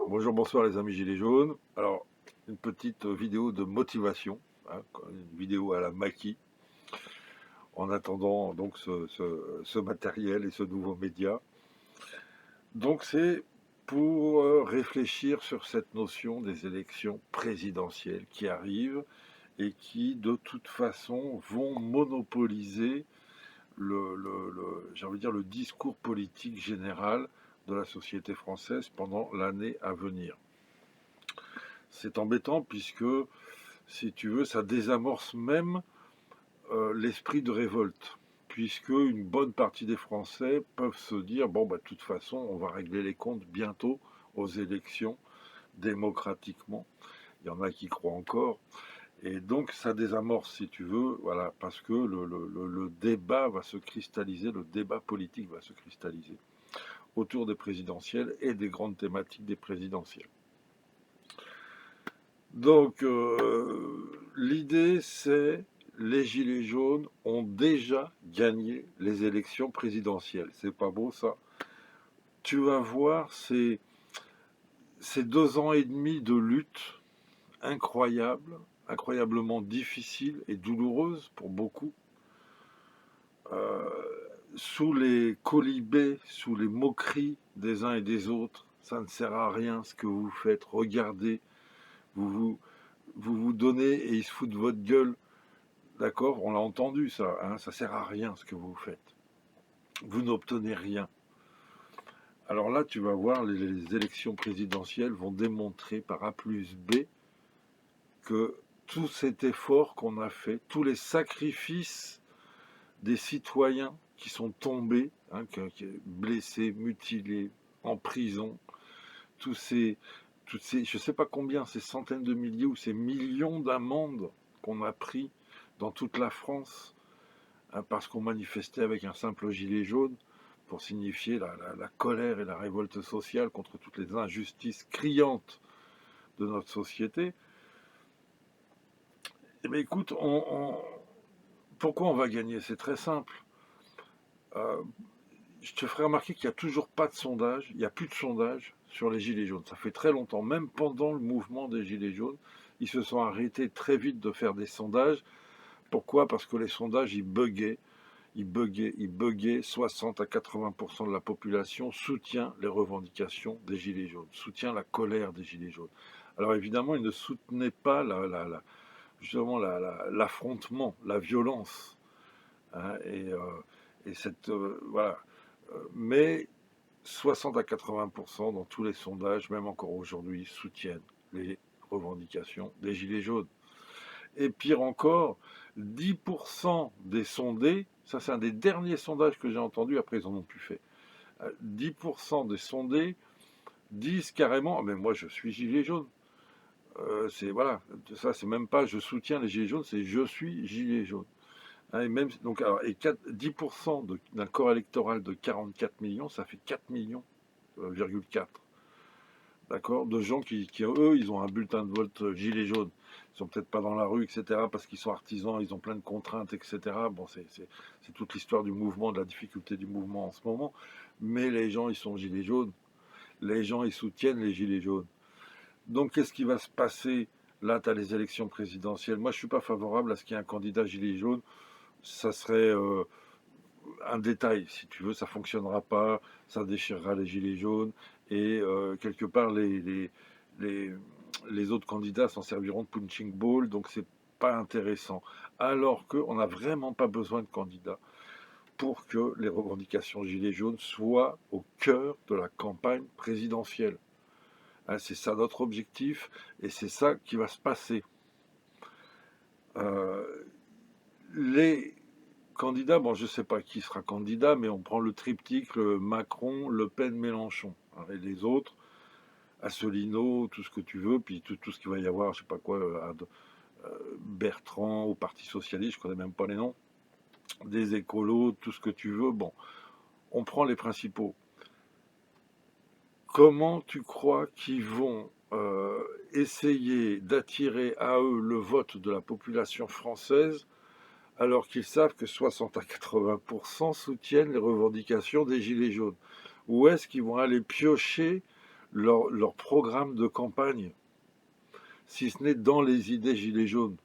Bonjour, bonsoir les amis Gilets jaunes. Alors, une petite vidéo de motivation, hein, une vidéo à la maquis, en attendant donc ce matériel et ce nouveau média. Donc c'est pour réfléchir sur cette notion des élections présidentielles qui arrivent et qui de toute façon vont monopoliser j'ai envie de dire, le discours politique général de la société française pendant l'année à venir. C'est embêtant puisque, si tu veux, ça désamorce même l'esprit de révolte, puisque une bonne partie des Français peuvent se dire, bon, bah, de toute façon, on va régler les comptes bientôt aux élections démocratiquement. Il y en a qui croient encore. Et donc, ça désamorce, si tu veux, voilà, parce que le débat va se cristalliser, le débat politique va se cristalliser autour des présidentielles et des grandes thématiques des présidentielles. Donc, l'idée, c'est les Gilets jaunes ont déjà gagné les élections présidentielles. C'est pas beau, ça? Tu vas voir ces 2 ans et demi de lutte incroyable, incroyablement difficile et douloureuse pour beaucoup, euh, sous les colibés, sous les moqueries des uns et des autres. Ça ne sert à rien ce que vous faites. Regardez, vous vous, vous donnez et ils se foutent de votre gueule. D'accord, on l'a entendu ça, hein, ça sert à rien ce que vous faites. Vous n'obtenez rien. Alors là, tu vas voir, les élections présidentielles vont démontrer par A plus B que tout cet effort qu'on a fait, tous les sacrifices des citoyens qui sont tombés, hein, blessés, mutilés, en prison, tous ces, je ne sais pas combien, ces centaines de milliers ou ces millions d'amendes qu'on a pris dans toute la France, hein, parce qu'on manifestait avec un simple gilet jaune pour signifier la colère et la révolte sociale contre toutes les injustices criantes de notre société. Eh bien, écoute, pourquoi on va gagner? C'est très simple. Euh, je te ferai remarquer qu'il n'y a toujours pas de sondage, il n'y a plus de sondage sur les gilets jaunes. Ça fait très longtemps, même pendant le mouvement des gilets jaunes, ils se sont arrêtés très vite de faire des sondages. Pourquoi? Parce que les sondages, ils buguaient. 60 à 80% de la population soutient les revendications des Gilets jaunes, soutient la colère des Gilets jaunes. Alors évidemment, ils ne soutenaient pas justement l'affrontement, la violence, hein, et cette voilà. Mais 60 à 80% dans tous les sondages, même encore aujourd'hui, soutiennent les revendications des Gilets jaunes. Et pire encore, 10% des sondés, ça c'est un des derniers sondages que j'ai entendu, après ils en ont plus fait, 10% des sondés disent carrément, ah, mais moi je suis gilet jaune. C'est voilà, ça c'est même pas je soutiens les gilets jaunes, c'est je suis gilet jaune. Hein, et même donc alors, et 10% d'un corps électoral de 44 millions, ça fait 4 millions, 4. D'accord, de gens qui, eux, ils ont un bulletin de vote gilet jaune. Ils sont peut-être pas dans la rue, etc., parce qu'ils sont artisans, ils ont plein de contraintes, etc. Bon, c'est toute l'histoire du mouvement, de la difficulté du mouvement en ce moment. Mais les gens, ils sont gilets jaunes. Les gens, ils soutiennent les gilets jaunes. Donc, qu'est-ce qui va se passer? Là, tu as les élections présidentielles. Moi, je suis pas favorable à ce qu'il y ait un candidat gilet jaune. Ça serait un détail, si tu veux, ça fonctionnera pas, ça déchirera les gilets jaunes, et quelque part les, les autres candidats s'en serviront de punching ball, donc c'est pas intéressant. Alors qu'on n'a vraiment pas besoin de candidats pour que les revendications gilets jaunes soient au cœur de la campagne présidentielle. Hein, c'est ça notre objectif, et c'est ça qui va se passer. Euh, les candidat, bon, je ne sais pas qui sera candidat, mais on prend le triptyque Macron, Le Pen, Mélenchon. Et les autres, Asselineau, tout ce que tu veux, puis tout ce qu'il va y avoir, je ne sais pas quoi, Bertrand au Parti Socialiste, je ne connais même pas les noms, des écolos, tout ce que tu veux. Bon, on prend les principaux. Comment tu crois qu'ils vont essayer d'attirer à eux le vote de la population française alors qu'ils savent que 60 à 80% soutiennent les revendications des Gilets jaunes? Où est-ce qu'ils vont aller piocher leur programme de campagne, si ce n'est dans les idées gilets jaunes.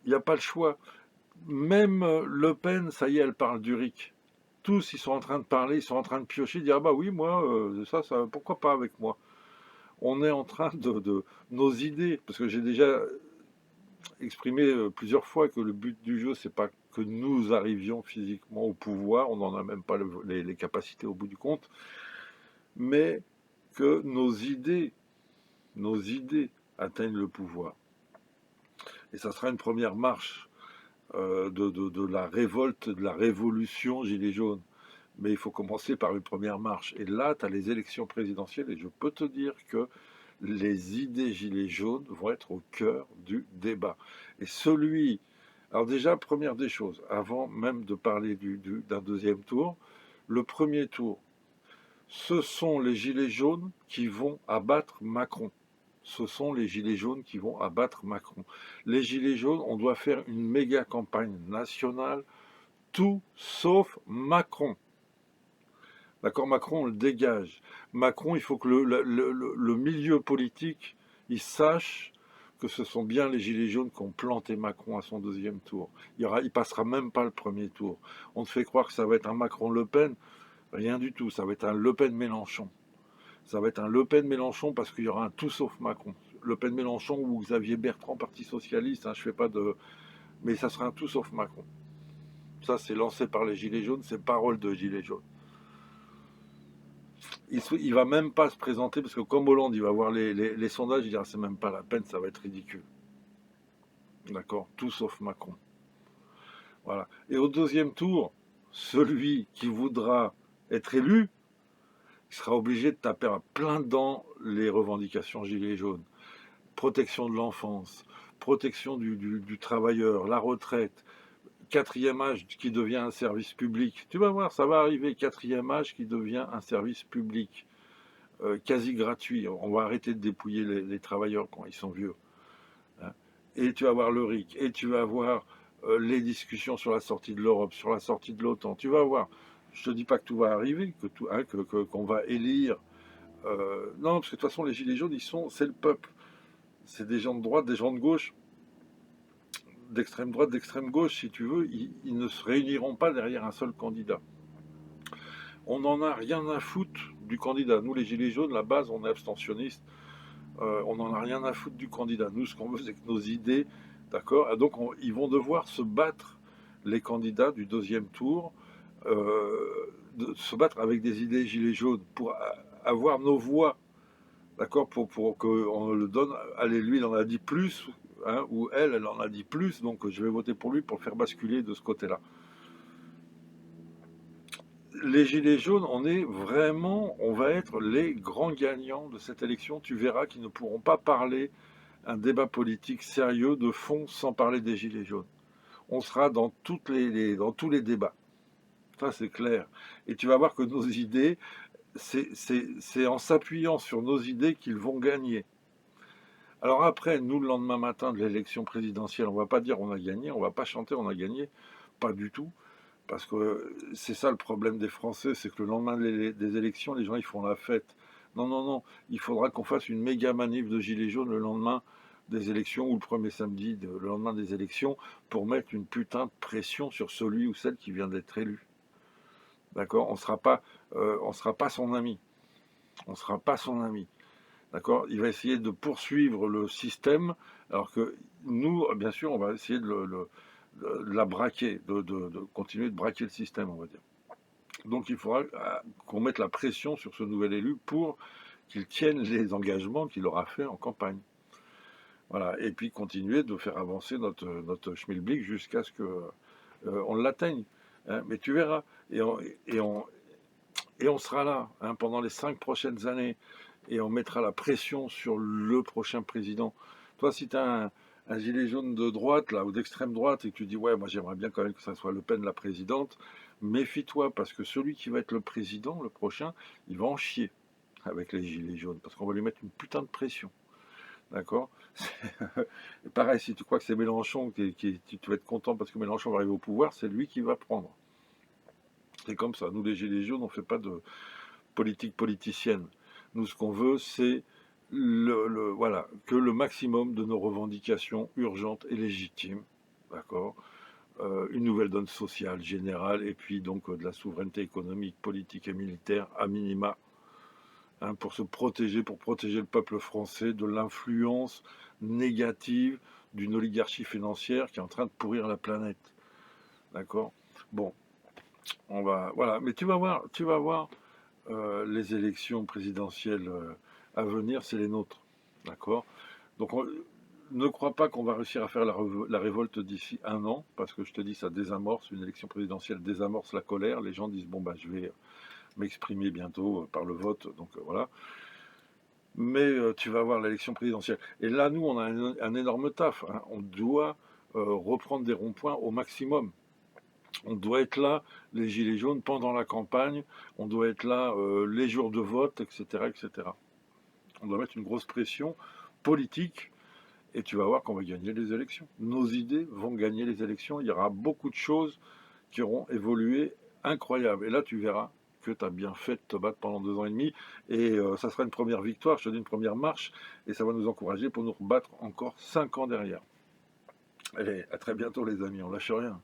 Il n'y a pas le choix. Même Le Pen, ça y est, elle parle du RIC. Tous, ils sont en train de parler, ils sont en train de piocher, de dire, ah bah oui, moi, ça, pourquoi pas avec moi. On est en train de nos idées, parce que j'ai déjà exprimé plusieurs fois que le but du jeu, c'est pas que nous arrivions physiquement au pouvoir, on n'en a même pas les capacités au bout du compte, mais que nos idées atteignent le pouvoir. Et ça sera une première marche de la révolte, de la révolution gilet jaune. Mais il faut commencer par une première marche. Et là, tu as les élections présidentielles, et je peux te dire que les idées gilets jaunes vont être au cœur du débat. Et celui... Alors déjà, première des choses, avant même de parler d'un deuxième tour, le premier tour, ce sont les gilets jaunes qui vont abattre Macron. Ce sont les gilets jaunes qui vont abattre Macron. Les gilets jaunes, on doit faire une méga campagne nationale, tout sauf Macron. D'accord, Macron, on le dégage. Macron, il faut que le milieu politique, il sache que ce sont bien les gilets jaunes qui ont planté Macron à son deuxième tour. Il passera même pas le premier tour. On te fait croire que ça va être un Macron-Le Pen. Rien du tout. Ça va être un Le Pen-Mélenchon. Ça va être un Le Pen-Mélenchon parce qu'il y aura un tout sauf Macron. Le Pen-Mélenchon ou Xavier Bertrand, Parti Socialiste, hein, je fais pas de... Mais ça sera un tout sauf Macron. Ça, c'est lancé par les gilets jaunes, c'est parole de gilets jaunes. Il va même pas se présenter parce que comme Hollande, il va voir les sondages, il dira c'est même pas la peine, ça va être ridicule. D'accord, tout sauf Macron. Voilà. Et au deuxième tour, celui qui voudra être élu, il sera obligé de taper à plein dents les revendications gilets jaunes. Protection de l'enfance, protection du travailleur, la retraite, quatrième âge qui devient un service public. Tu vas voir, ça va arriver, quatrième âge qui devient un service public. Quasi gratuit. On va arrêter de dépouiller les travailleurs quand ils sont vieux. Hein. Et tu vas voir le RIC, et tu vas voir les discussions sur la sortie de l'Europe, sur la sortie de l'OTAN. Tu vas voir. Je te dis pas que tout va arriver, qu'on va élire. Non, parce que de toute façon, les gilets jaunes, c'est le peuple. C'est des gens de droite, des gens de gauche, d'extrême droite, d'extrême gauche, si tu veux. Ils ne se réuniront pas derrière un seul candidat. On n'en a rien à foutre du candidat. Nous, les gilets jaunes, la base, on est abstentionnistes. On n'en a rien à foutre du candidat. Nous, ce qu'on veut, c'est que nos idées, d'accord. Donc, ils vont devoir se battre, les candidats du deuxième tour, se battre avec des idées gilets jaunes pour avoir nos voix, d'accord, pour qu'on le donne. Allez, lui, il en a dit plus, hein, ou elle en a dit plus, donc je vais voter pour lui pour faire basculer de ce côté-là. Les gilets jaunes, on va être les grands gagnants de cette élection. Tu verras qu'ils ne pourront pas parler un débat politique sérieux de fond sans parler des gilets jaunes. On sera dans tous les débats. Ça, c'est clair. Et tu vas voir que nos idées, c'est en s'appuyant sur nos idées qu'ils vont gagner. Alors après, nous, le lendemain matin de l'élection présidentielle, on ne va pas dire on a gagné, on ne va pas chanter on a gagné. Pas du tout. Parce que c'est ça le problème des Français, c'est que le lendemain des élections, les gens ils font la fête. Non, non, non, il faudra qu'on fasse une méga manif de gilets jaunes le lendemain des élections ou le premier samedi, le lendemain des élections, pour mettre une putain de pression sur celui ou celle qui vient d'être élu. D'accord. On sera pas son ami. On ne sera pas son ami. D'accord. Il va essayer de poursuivre le système, alors que nous, bien sûr, on va essayer de la braquer, de continuer de braquer le système, on va dire. Donc il faudra qu'on mette la pression sur ce nouvel élu pour qu'il tienne les engagements qu'il aura fait en campagne. Voilà. Et puis continuer de faire avancer notre schmilblick jusqu'à ce qu'on l'atteigne. Hein. Mais tu verras. Et on sera là, hein, pendant les 5 prochaines années. Et on mettra la pression sur le prochain président. Toi, si tu as un gilet jaune de droite là ou d'extrême droite et que tu dis ouais, moi j'aimerais bien quand même que ça soit Le Pen la présidente, méfie-toi parce que celui qui va être le président, le prochain, il va en chier avec les gilets jaunes parce qu'on va lui mettre une putain de pression. D'accord. Pareil, si tu crois que c'est Mélenchon, tu vas être content parce que Mélenchon va arriver au pouvoir, c'est lui qui va prendre. C'est comme ça. Nous, les gilets jaunes, on ne fait pas politique politicienne. Nous, ce qu'on veut, c'est voilà, que le maximum de nos revendications urgentes et légitimes, d'accord, une nouvelle donne sociale générale, et puis donc de la souveraineté économique, politique et militaire, à minima, hein, pour protéger le peuple français de l'influence négative d'une oligarchie financière qui est en train de pourrir la planète. D'accord? Bon, voilà. Mais tu vas voir, les élections présidentielles à venir, c'est les nôtres. D'accord? Donc, ne crois pas qu'on va réussir à faire la révolte d'ici un an, parce que je te dis, ça désamorce, une élection présidentielle désamorce la colère. Les gens disent, bon, bah, je vais m'exprimer bientôt par le vote, donc voilà. Mais tu vas voir l'élection présidentielle. Et là, nous, on a un énorme taf, hein. On doit reprendre des ronds-points au maximum. On doit être là, les gilets jaunes, pendant la campagne. On doit être là les jours de vote, etc., etc. On doit mettre une grosse pression politique et tu vas voir qu'on va gagner les élections. Nos idées vont gagner les élections. Il y aura beaucoup de choses qui auront évolué incroyables. Et là, tu verras que tu as bien fait de te battre pendant 2 ans et demi. Et ça sera une première victoire, je te dis une première marche. Et ça va nous encourager pour nous rebattre encore 5 ans derrière. Allez, à très bientôt les amis, on lâche rien.